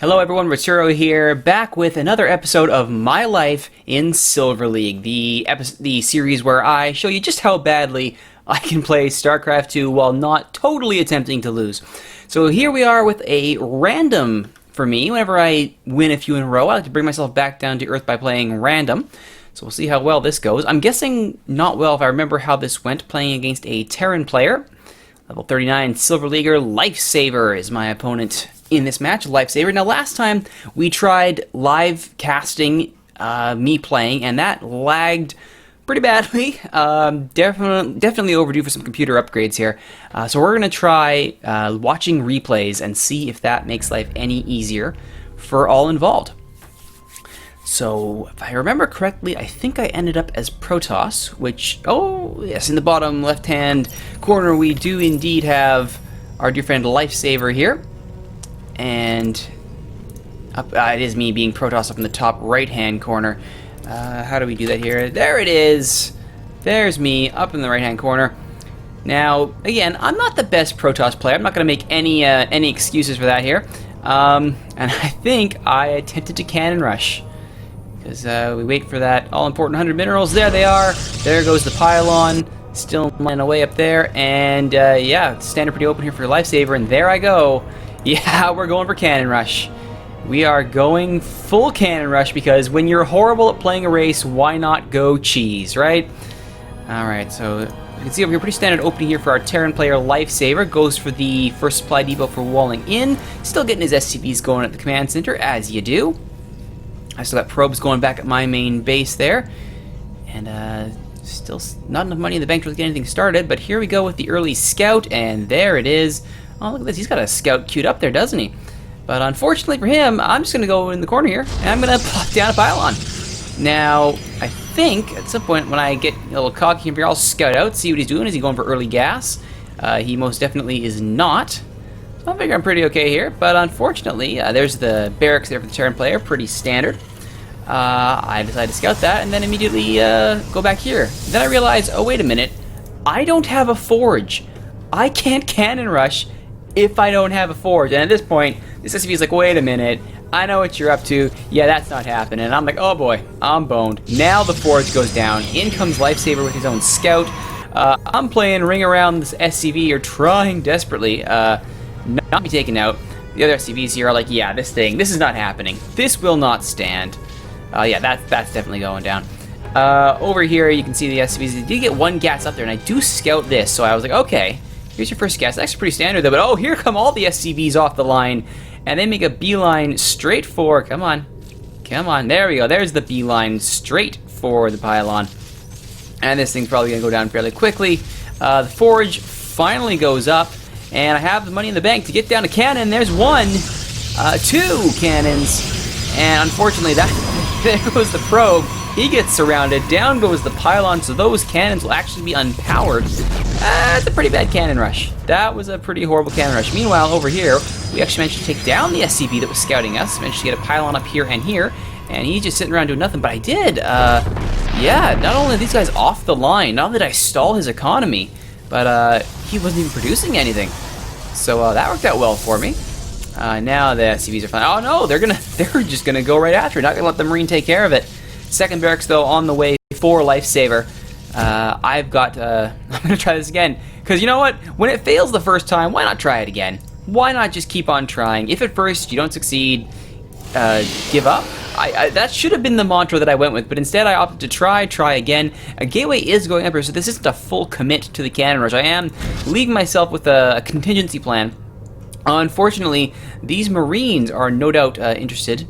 Hello everyone, Roturo here, back with another episode of My Life in Silver League, the series where I show you just how badly I can play StarCraft 2 while not totally attempting to lose. So here we are with a random, for me, whenever I win a few in a row, I like to bring myself back down to earth by playing random. So we'll see how well this goes. I'm guessing not well if I remember how this went, playing against a Terran player. Level 39 Silver Leaguer Lifesaver is my opponent in this match, Lifesaver. Now, last time we tried live casting me playing, and that lagged pretty badly. Definitely overdue for some computer upgrades here. So we're going to try watching replays and see if that makes life any easier for all involved. So, if I remember correctly, I think I ended up as Protoss, which, oh, yes, in the bottom left-hand corner, we do indeed have our dear friend Lifesaver here. And it is me being Protoss up in the top right-hand corner. How do we do that here? There it is! There's me up in the right-hand corner. Now, again, I'm not the best Protoss player. I'm not going to make any excuses for that here. And I think I attempted to cannon rush. Because we wait for that all-important 100 minerals. There they are. There goes the pylon. Still mining away up there. And yeah, standing pretty open here for Lifesaver. And there I go. Yeah, we're going for cannon rush. We are going full cannon rush because when you're horrible at playing a race, why not go cheese, right? Alright, so you can see over here, pretty standard opening here for our Terran player Lifesaver. Goes for the first supply depot for walling in. Still getting his SCVs going at the command center, as you do. I still got probes going back at my main base there. And still not enough money in the bank to really get anything started. But here we go with the early scout, and there it is. Oh, look at this. He's got a scout queued up there, doesn't he? But unfortunately for him, I'm just going to go in the corner here, and I'm going to plop down a pylon. Now, I think at some point when I get a little cocky here, I'll scout out, see what he's doing. Is he going for early gas? He most definitely is not. So I figure I'm pretty okay here, but unfortunately, there's the barracks there for the Terran player, pretty standard. I decided to scout that, and then immediately go back here. Then I realized, oh, wait a minute. I don't have a forge. I can't cannon rush if I don't have a forge. And at this point, this SCV is like, wait a minute, I know what you're up to. Yeah, that's not happening. And I'm like, oh boy, I'm boned. Now the forge goes down. In comes Lifesaver with his own scout. I'm playing ring around this SCV, or trying desperately not be taken out. The other SCVs here are like, yeah, this is not happening. This will not stand. Yeah, that's definitely going down. Over here, you can see the SCVs. They did get one gas up there, and I do scout this. So I was like, okay. Here's your first gas. That's pretty standard though, but oh, here come all the SCVs off the line, and they make a beeline straight for, come on, there we go, there's the beeline straight for the pylon, and this thing's probably going to go down fairly quickly. The forge finally goes up, and I have the money in the bank to get down to cannon. There's one, two cannons, and unfortunately there goes the probe. He gets surrounded, down goes the pylon, so those cannons will actually be unpowered. That's a pretty bad cannon rush. That was a pretty horrible cannon rush. Meanwhile, over here, we actually managed to take down the SCV that was scouting us. Managed to get a pylon up here, and he's just sitting around doing nothing, but I did. Yeah, not only are these guys off the line, not that I stall his economy, but he wasn't even producing anything. So that worked out well for me. Now the SCVs are fine. Oh no, they're just gonna go right after it. Not gonna let the Marine take care of it. Second barracks, though, on the way for Lifesaver. I'm going to try this again. Because you know what? When it fails the first time, why not try it again? Why not just keep on trying? If at first you don't succeed, give up. That should have been the mantra that I went with, but instead I opted to try again. A gateway is going up here, so this isn't a full commit to the cannon rush. I am leaguing myself with a contingency plan. Unfortunately, these Marines are no doubt interested.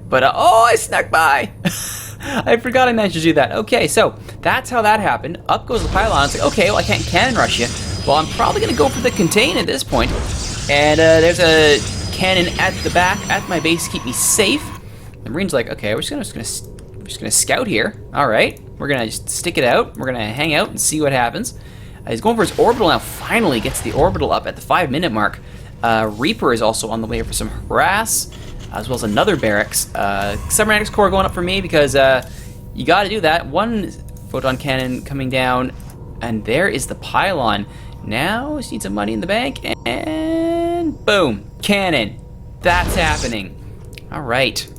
But, oh, I snuck by! I forgot I managed to do that. Okay, so that's how that happened. Up goes the pylon. It's like, okay, well, I can't cannon rush you. Well, I'm probably going to go for the contain at this point. And there's a cannon at the back at my base to keep me safe. The Marine's like, okay, we're just gonna scout here. All right, we're gonna just stick it out. We're gonna hang out and see what happens. He's going for his orbital now. Finally gets the orbital up at the 5-minute mark. Reaper is also on the way for some harass, as well as another barracks. Cybernetics core going up for me because you got to do that. One photon cannon coming down, and there is the pylon. Now just need some money in the bank, and boom, cannon. That's happening. Alright.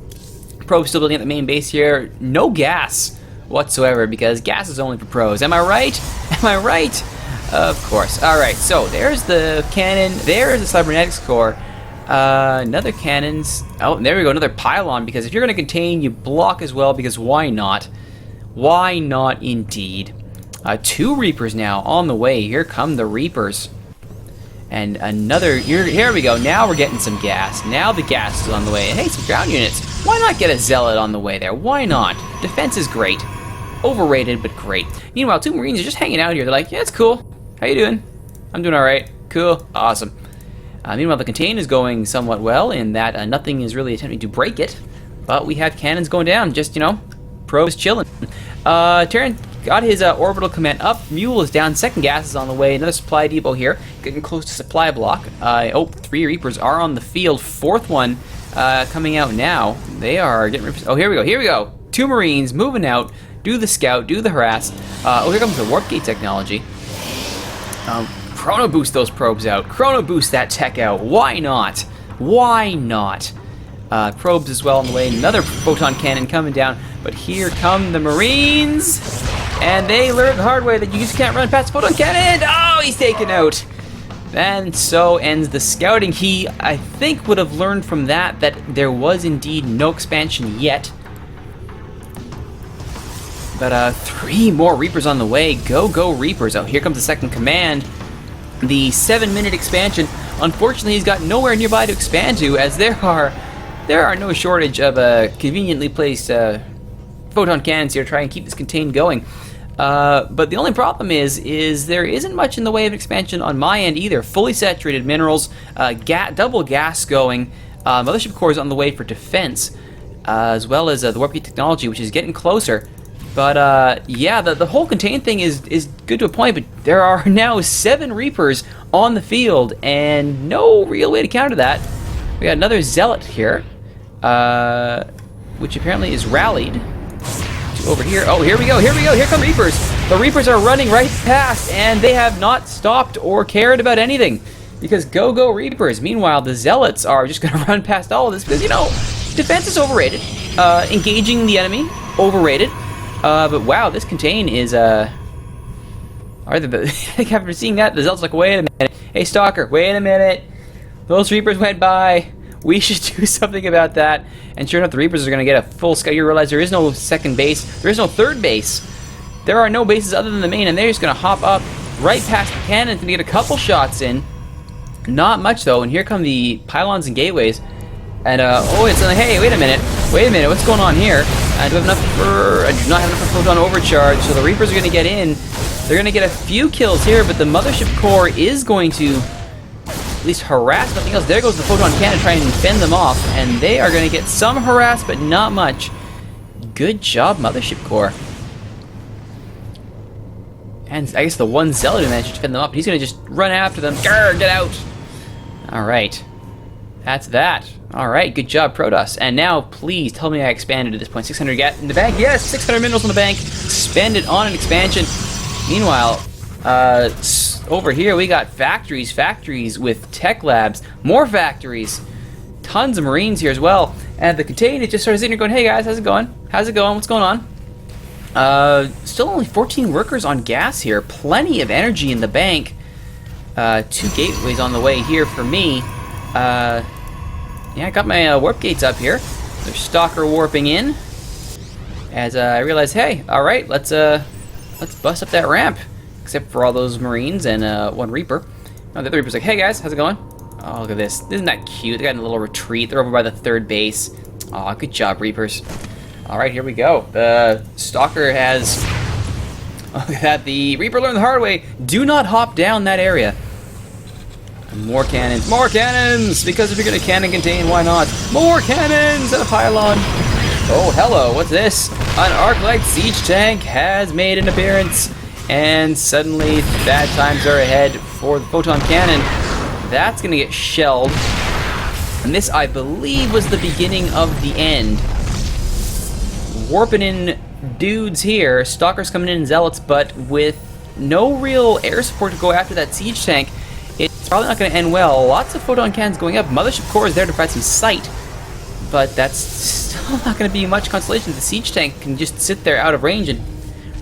Probe's still building at the main base here. No gas whatsoever, because gas is only for pros. Am I right? Am I right? Of course. Alright, so there's the cannon. There's the cybernetics core. Another cannons. Oh, there we go. Another pylon, because if you're going to contain, you block as well, because why not? Why not indeed? 2 Reapers now on the way. Here come the Reapers. And another, here we go. Now we're getting some gas. Now the gas is on the way. And hey, some ground units. Why not get a Zealot on the way there? Why not? Defense is great. Overrated, but great. Meanwhile, 2 Marines are just hanging out here. They're like, yeah, it's cool. How you doing? I'm doing all right. Cool. Awesome. Meanwhile, the contain is going somewhat well in that nothing is really attempting to break it. But we have cannons going down. Just, you know, probes chilling. Terran got his orbital command up. Mule is down. Second gas is on the way. Another supply depot here. Getting close to supply block. 3 Reapers are on the field. 4th one coming out now. They are getting... Oh, here we go. Here we go. 2 Marines moving out. Do the scout. Do the harass. Oh, here comes the warp gate technology. Chrono boost those probes out. Chrono boost that tech out. Why not? Why not? Probes as well on the way. Another photon cannon coming down. But here come the Marines. And they learned the hard way that you just can't run past the photon cannon. Oh, he's taken out. And so ends the scouting. He, I think, would have learned from that there was indeed no expansion yet. But 3 more Reapers on the way. Go, go, Reapers. Oh, here comes the second command. The 7-minute expansion. Unfortunately, he's got nowhere nearby to expand to, as there are no shortage of conveniently placed photon cannons here to try and keep this contained going. But the only problem is there isn't much in the way of expansion on my end either. Fully saturated minerals, double gas going, mothership core is on the way for defense, as well as the warp gate technology, which is getting closer. But yeah, the whole contain thing is good to a point, but there are now 7 Reapers on the field, and no real way to counter that. We got another Zealot here, which apparently is rallied to over here. Oh, here we go, here we go, here come Reapers. The Reapers are running right past, and they have not stopped or cared about anything, because go, go, Reapers. Meanwhile, the Zealots are just going to run past all of this, because, you know, defense is overrated. Engaging the enemy, overrated. But wow, this contain is, I think after seeing that, the Zealot's like, wait a minute. Hey, Stalker, wait a minute. Those Reapers went by. We should do something about that. And sure enough, the Reapers are going to get a full scout. You realize there is no second base. There is no third base. There are no bases other than the main, and they're just going to hop up right past the cannons and get a couple shots in. Not much, though. And here come the pylons and gateways. And, oh, it's like, hey, wait a minute, what's going on here? I do not have enough for photon overcharge, so the Reapers are going to get in. They're going to get a few kills here, but the mothership core is going to at least harass nothing else. There goes the photon cannon trying to fend them off, and they are going to get some harass, but not much. Good job, mothership core. And I guess the one Zealot who managed to fend them off, he's going to just run after them. Grr, get out! Alright. That's that. Alright, good job, Protoss. And now, please, tell me I expanded at this point. 600 gas in the bank? Yes! 600 minerals in the bank. Spend it on an expansion. Meanwhile, over here we got factories with tech labs. More factories. Tons of Marines here as well. And the container just started sitting here going, hey guys, how's it going? How's it going? What's going on? Still only 14 workers on gas here. Plenty of energy in the bank. 2 gateways on the way here for me. Yeah, I got my warp gates up here. There's Stalker warping in. As I realize, hey, all right, let's bust up that ramp. Except for all those Marines and 1 Reaper. Oh, the other Reaper's like, hey guys, how's it going? Oh, look at this. Isn't that cute? They got a little retreat. They're over by the 3rd base. Oh, good job, Reapers. All right, here we go. The Stalker has... Oh, look at that. The Reaper learned the hard way. Do not hop down that area. More cannons, because if you're going to cannon contain, why not? More cannons and a pylon. Oh, hello, what's this? An arc-light siege tank has made an appearance, and suddenly bad times are ahead for the photon cannon. That's going to get shelled, and this, I believe, was the beginning of the end. Warping in dudes here, Stalkers coming in Zealots, but with no real air support to go after that siege tank, it's probably not going to end well. Lots of photon cannons going up. Mothership core is there to provide some sight. but that's still not going to be much consolation. The siege tank can just sit there out of range and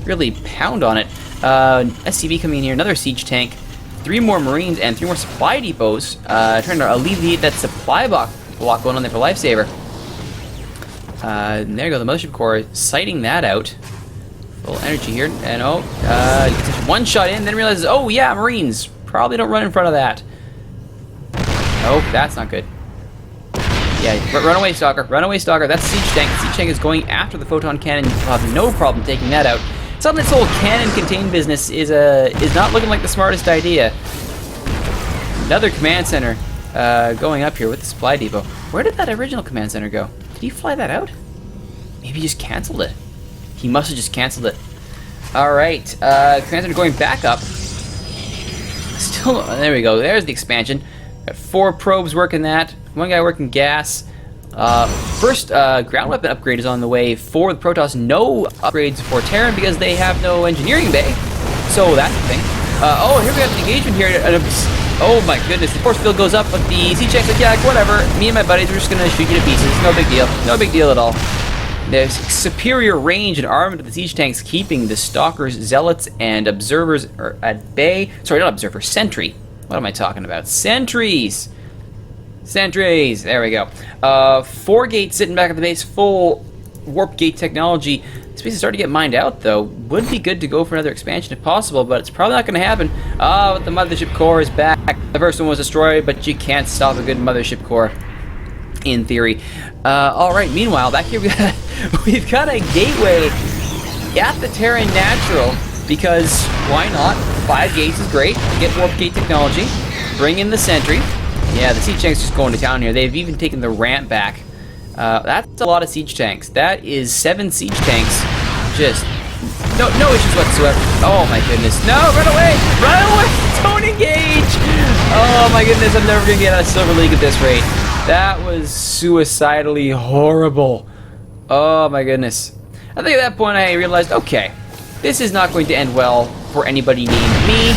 really pound on it. SCV coming in here, another siege tank, 3 more Marines, and 3 more supply depots, trying to alleviate that supply block going on there for Lifesaver. There you go, the Mothership Core sighting that out. Full energy here, and one shot in, then realizes, oh yeah, Marines. Probably don't run in front of that. Oh, that's not good. Yeah, run away, Stalker. Run away, Stalker. That's Siege Tank. The Siege Tank is going after the Photon Cannon. You'll have no problem taking that out. Some of this whole cannon contained business is not looking like the smartest idea. Another command center going up here with the supply depot. Where did that original command center go? Did he fly that out? Maybe he just canceled it. He must have just canceled it. Alright, command center going back up. Still, there we go. There's the expansion. Got 4 probes working that. 1 guy working gas. First ground weapon upgrade is on the way for the Protoss. No upgrades for Terran because they have no engineering bay. So that's the thing. Oh, here we have an engagement here. Oh my goodness, the force field goes up, but the siege tank's like, yeah, whatever. Me and my buddies, we're just gonna shoot you to pieces. No big deal. No big deal at all. There's superior range and armament of the siege tanks, keeping the stalkers, zealots, and observers at bay. Sorry, not observers, sentry. What am I talking about? Sentries! Sentries! There we go. 4 gates sitting back at the base, full warp gate technology. This base is starting to get mined out, though. Would be good to go for another expansion if possible, but it's probably not going to happen. But the Mothership Core is back. The first one was destroyed, but you can't stop a good Mothership Core. In theory. Alright, meanwhile, back here we've got a gateway at the Terran Natural, because why not? 5 gates is great. Get warp gate technology. Bring in the sentry. Yeah, the siege tanks just going to town here. They've even taken the ramp back. That's a lot of siege tanks. That is 7 siege tanks. Just no issues whatsoever. Oh my goodness. No, run away! Run away! Don't engage! Oh my goodness, I'm never gonna get out of Silver League at this rate. That was suicidally horrible. Oh my goodness. I think at that point I realized, okay, this is not going to end well for anybody named me.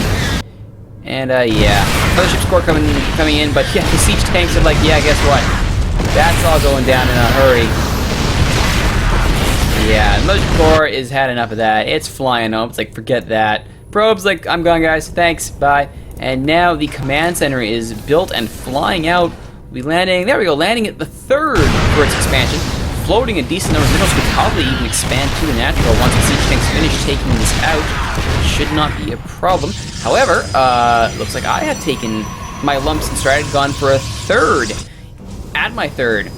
And yeah, Mothership's Core coming in, but yeah, the siege tanks are like, yeah, guess what? That's all going down in a hurry. Yeah, the Mothership Core has had enough of that. It's flying home. It's like, forget that. Probe's like, I'm gone, guys. Thanks. Bye. And now the command center is built and flying out. We'll be landing. There we go. Landing at the 3rd for its expansion. Floating a decent number of minerals could probably even expand to the natural once the siege tanks finish taking this out. Should not be a problem. However, looks like I have taken my lumps and stride, gone for a 3rd. At my 3rd.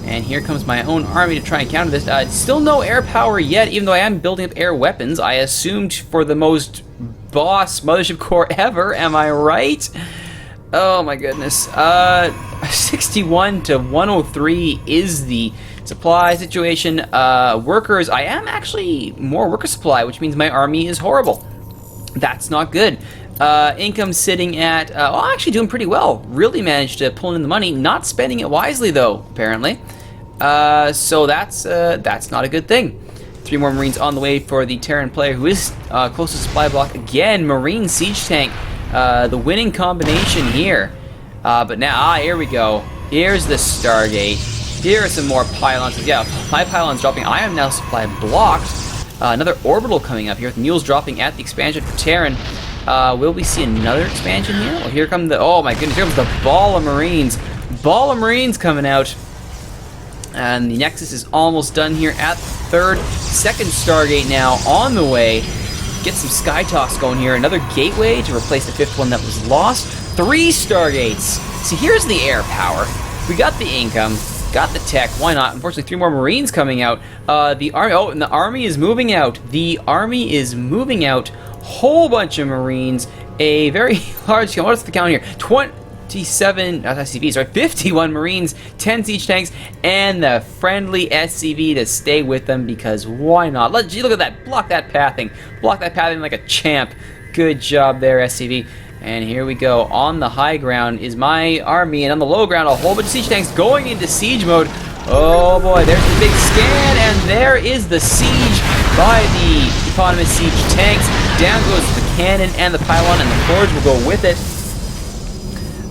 And here comes my own army to try and counter this. Still no air power yet, even though I am building up air weapons. I assumed for the most boss Mothership Core ever, am I right? Oh my goodness. 61 to 103 is the supply situation. Workers, I am actually more worker supply, which means my army is horrible. That's not good. Income sitting at, actually doing pretty well. Really managed to pull in the money, not spending it wisely though, apparently. So that's not a good thing. 3 more Marines on the way for the Terran player who is close to supply block. Again, Marine Siege Tank, the winning combination here. But now, here we go. Here's the Stargate. Here are some more pylons. Yeah, 5 pylons dropping. I am now supply blocked. Another orbital coming up here with mules dropping at the expansion for Terran. Will we see another expansion here? Well, here come the, oh my goodness, here comes the ball of Marines. Ball of Marines coming out. And the Nexus is almost done here at 3rd. 2nd Stargate now on the way. Get some Sky Talks going here. Another gateway to replace the 5th one that was lost. 3 Stargates. See, here's the air power. We got the income. Got the tech, why not? Unfortunately, 3 more Marines coming out. The army, and the army is moving out. The army is moving out. Whole bunch of Marines. A very large scale, what's the count here? 27, not SCVs, right? 51 Marines, 10 siege tanks, and the friendly SCV to stay with them, because why not? Look at that, block that pathing. Block that pathing like a champ. Good job there, SCV. And here we go. On the high ground is my army, and on the low ground, a whole bunch of siege tanks going into siege mode. Oh boy, there's the big scan, and there is the siege by the eponymous siege tanks. Down goes the cannon and the pylon, and the forge will go with it.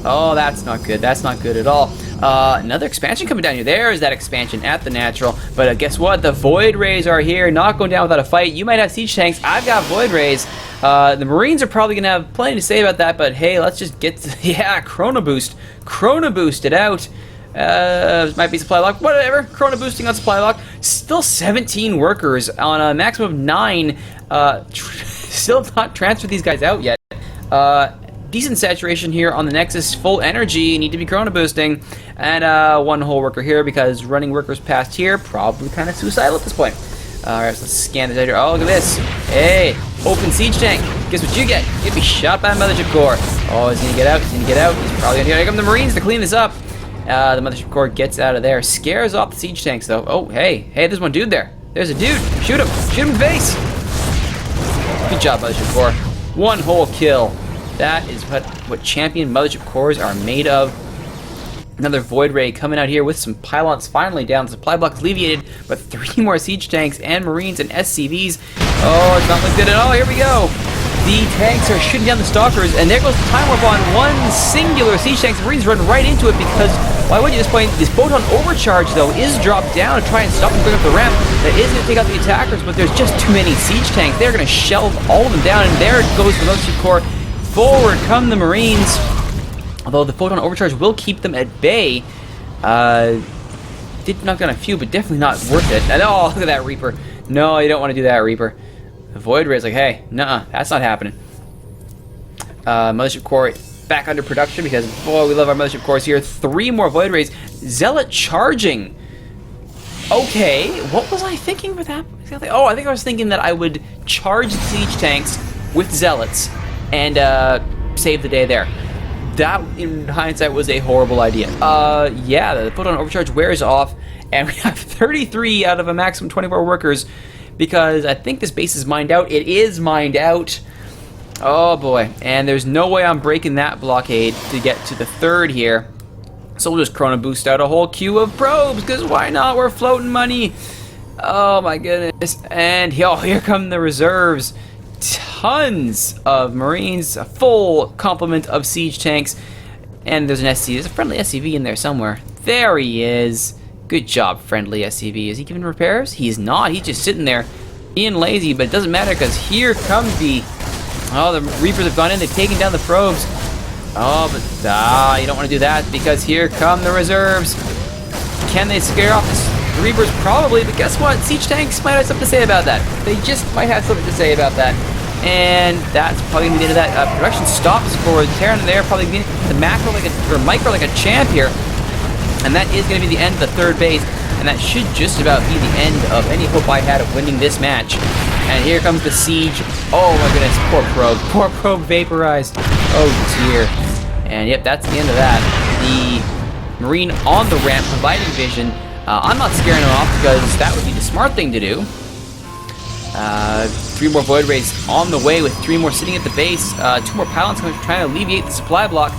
Oh, that's not good. That's not good at all. Another expansion coming down here. There's that expansion at the natural. But guess what? The Void Rays are here. Not going down without a fight. You might have siege tanks. I've got Void Rays. The Marines are probably going to have plenty to say about that. But hey, let's just get to... Yeah, Chrono Boost. Chrono Boost it out. Might be supply lock. Whatever. Chrono Boosting on supply lock. Still 17 workers on a maximum of 9. Still not transferred these guys out yet. Decent saturation here on the Nexus, full energy, need to be chrono boosting, and one whole worker here because running workers past here, probably kind of suicidal at this point. Alright, so let's scan this area. Oh, look at this. Hey, open siege tank. Guess what you get? You'd be shot by a mothership core. Oh, he's gonna get out, he's gonna get out. He's probably gonna get out. Here come the Marines to clean this up. The mothership core gets out of there. Scares off the siege tanks though. Oh, hey, there's one dude there. There's a dude. Shoot him. Shoot him in the face. Good job, mothership core. One whole kill. That is what champion mothership cores are made of. Another Void Ray coming out here with some pylons finally down. The supply block is alleviated, but 3 more siege tanks and Marines and SCVs. Oh, it's not looking good at all. Here we go. The tanks are shooting down the stalkers, and there goes the time warp on one singular siege tank. The Marines run right into it because, why would you at this point? This photon overcharge, though, is dropped down to try and stop them going up the ramp. That is going to take out the attackers, but there's just too many siege tanks. They're going to shelve all of them down, and there goes the mothership core. Forward come the Marines. Although the photon overcharge will keep them at bay. Did knock down a few, but definitely not worth it. And, oh, look at that Reaper. No, you don't want to do that, Reaper. The Void Ray is like, hey, nuh-uh, that's not happening. Mothership core back under production because, boy, we love our mothership cores here. 3 more Void Rays. Zealot charging. Okay, what was I thinking with that? Oh, I think I was thinking that I would charge the siege tanks with Zealots and save the day there. That, in hindsight, was a horrible idea. Yeah, the photon overcharge wears off, and we have 33 out of a maximum 24 workers, because I think this base is mined out. It is mined out. Oh boy, and there's no way I'm breaking that blockade to get to the 3rd here. So we'll just chrono boost out a whole queue of probes, because why not? We're floating money. Oh my goodness. And here come the reserves. Tons of Marines, a full complement of siege tanks, and there's an SC. There's a friendly SCV in there somewhere. There he is. Good job, friendly SCV. Is he giving repairs? He's not. He's just sitting there being lazy, but it doesn't matter because here comes the... Oh, the Reapers have gone in. They've taken down the probes. Oh, but you don't want to do that because here come the reserves. Can they scare off the Reapers? Probably, but guess what? Siege tanks might have something to say about that. They just might have something to say about that. And that's probably going to be the end of that. Production stops for Terran there, probably going to macro like or micro like a champ here. And that is going to be the end of the 3rd base. And that should just about be the end of any hope I had of winning this match. And here comes the siege. Oh my goodness, poor probe. Poor probe vaporized. Oh dear. And yep, that's the end of that. The Marine on the ramp providing vision. I'm not scaring him off because that would be the smart thing to do. 3 more Void Rays on the way with 3 more sitting at the base. 2 more pylons coming trying to alleviate the supply block.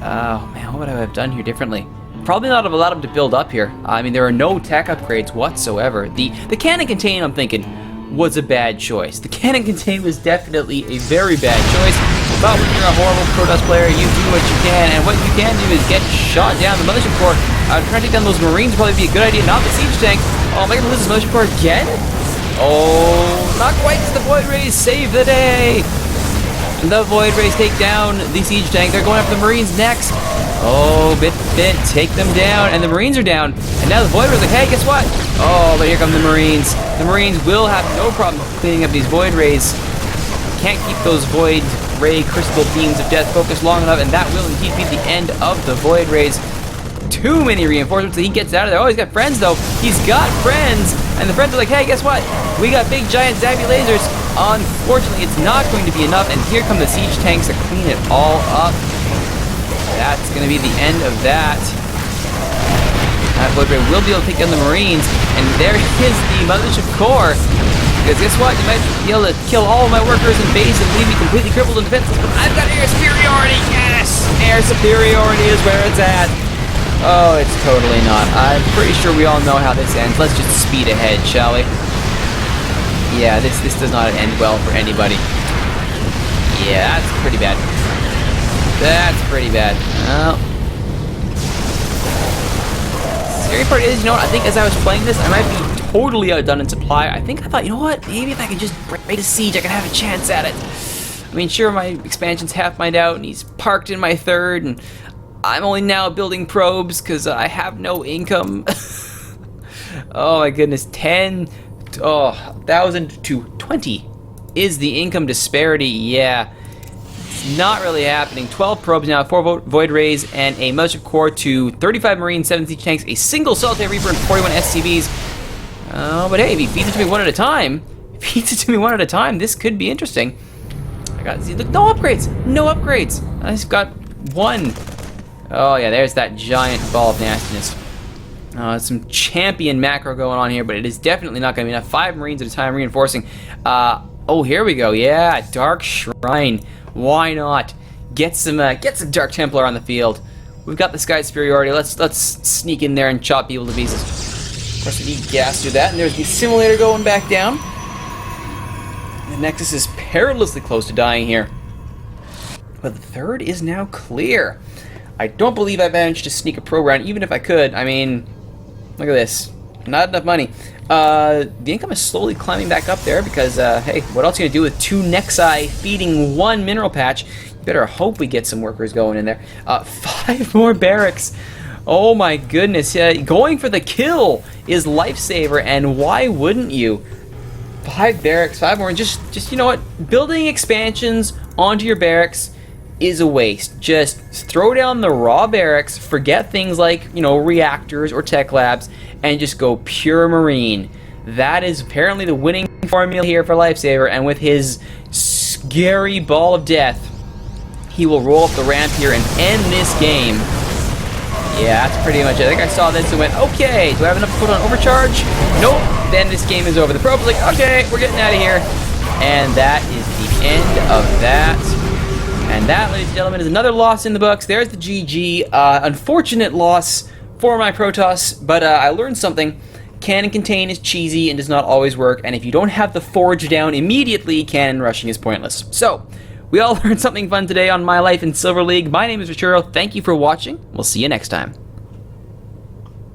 Oh man, what would I have done here differently? Probably not have allowed them to build up here. I mean, there are no tech upgrades whatsoever. The cannon contain, I'm thinking, was a bad choice. The cannon contain was definitely a very bad choice. But when you're a horrible Protoss player, you do what you can, and what you can do is get shot down. The mothership core, trying to take down those Marines would probably be a good idea, not the siege tank. Oh, am I gonna lose this mothership core again? Oh, not quite. The Void Rays save the day. The Void Rays take down the siege tank. They're going after the Marines next. Oh, bit, take them down, and the Marines are down. And now the Void Rays are like, hey, guess what? Oh, but here come the Marines. The Marines will have no problem cleaning up these Void Rays. Can't keep those Void Ray crystal beams of death focused long enough, and that will indeed be the end of the Void Rays. Too many reinforcements, he gets out of there. Oh, he's got friends, though. He's got friends. And the friends are like, hey, guess what? We got big, giant, zappy lasers. Unfortunately, it's not going to be enough. And here come the siege tanks to clean it all up. That's going to be the end of that. That Void Ray will be able to take down the Marines. And there is the mothership core. Because guess what? You might be able to kill all of my workers in base and leave me completely crippled and defenseless. But I've got air superiority. Yes! Air superiority is where it's at. Oh, it's totally not. I'm pretty sure we all know how this ends. Let's just speed ahead, shall we? Yeah, this does not end well for anybody. Yeah, that's pretty bad. That's pretty bad. Oh. great part is, you know what, I think as I was playing this, I might be totally outdone in supply. I thought, you know what, maybe if I could just break a siege, I could have a chance at it. I mean, sure, my expansion's half mined out, and he's parked in my third, and I'm only now building probes because I have no income. Oh my goodness, 1,000 to 20 is the income disparity. Yeah, it's not really happening. 12 probes now, 4 Void Rays, and a Mothership Core to 35 Marines, 7 Siege Tanks, a single Solitary Reaper, and 41 SCVs. Oh, but hey, if he feeds it to me one at a time, this could be interesting. Look, no upgrades! No upgrades! I just got 1. Oh yeah, there's that giant ball of nastiness. Some champion macro going on here, but it is definitely not going to be enough. 5 Marines at a time reinforcing. Oh, here we go. Yeah, Dark Shrine. Why not? Get some Dark Templar on the field. We've got the sky superiority. Let's sneak in there and chop people to pieces. Of course, we need gas to do that. And there's the simulator going back down. The Nexus is perilously close to dying here. But the third is now clear. I don't believe I managed to sneak a probe round, even if I could. I mean, look at this. Not enough money. The income is slowly climbing back up there because, hey, what else are you going to do with 2 Nexi feeding 1 mineral patch? You better hope we get some workers going in there. 5 more barracks. Oh my goodness. Going for the kill is Lifesaver, and why wouldn't you? 5 barracks, 5 more. Just you know what? Building expansions onto your barracks is a waste. Just throw down the raw barracks, forget things like, you know, reactors or tech labs, and just go pure marine. That is apparently the winning formula here for Lifesaver, and with his scary ball of death, he will roll up the ramp here and end this game. Yeah, that's pretty much it. I think I saw this and went, okay, do I have enough to put on overcharge? Nope, then this game is over. The probe was like, okay, we're getting out of here. And that is the end of that. And that, ladies and gentlemen, is another loss in the books. There's the GG. Unfortunate loss for my Protoss, but I learned something. Cannon contain is cheesy and does not always work, and if you don't have the forge down immediately, cannon rushing is pointless. So, we all learned something fun today on My Life in Silver League. My name is Richuro. Thank you for watching. We'll see you next time.